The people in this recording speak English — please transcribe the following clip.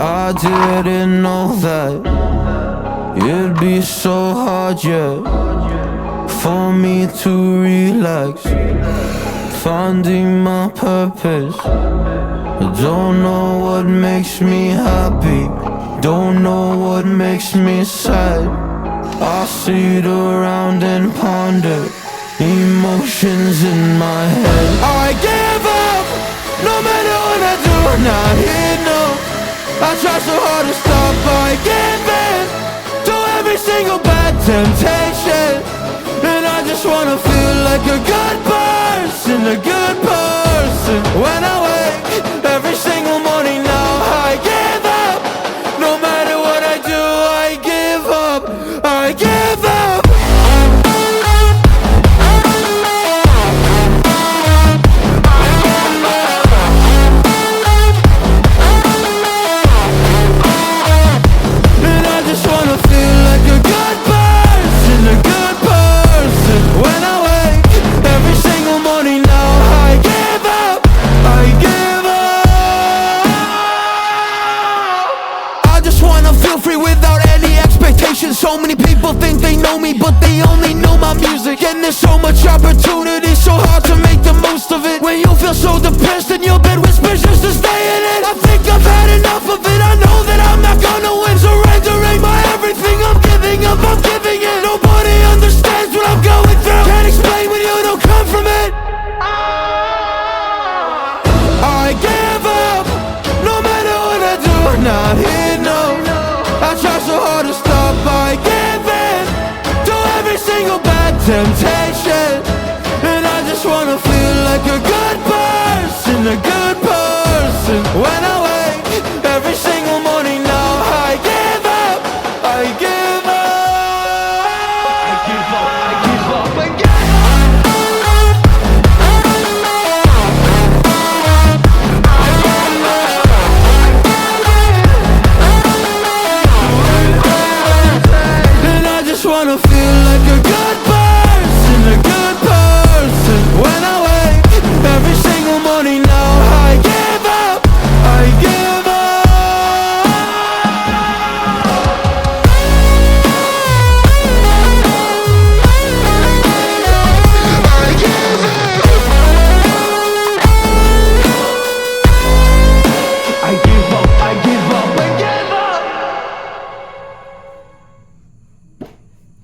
I didn't know that it'd be so hard, yeah, for me to relax, finding my purpose. I don't know what makes me happy, don't know what makes me sad. I sit around and ponder emotions in my head. I give up, no matter what I do, not enough. I try so hard to stop, I give in to every single bad temptation. And I just wanna feel like a good person, a good person. When I wake every single morning now, I give up. No matter what I do, I give up, I give up. And I just wanna feel like a good person, a good person. When I wake every single morning now, I give up, I give up. I just wanna feel free without any expectations. So many people think they know me, but they only know my music. And there's so much opportunity, so hard to make the most of it. When you feel so depressed and your bed whispers just to stay in it,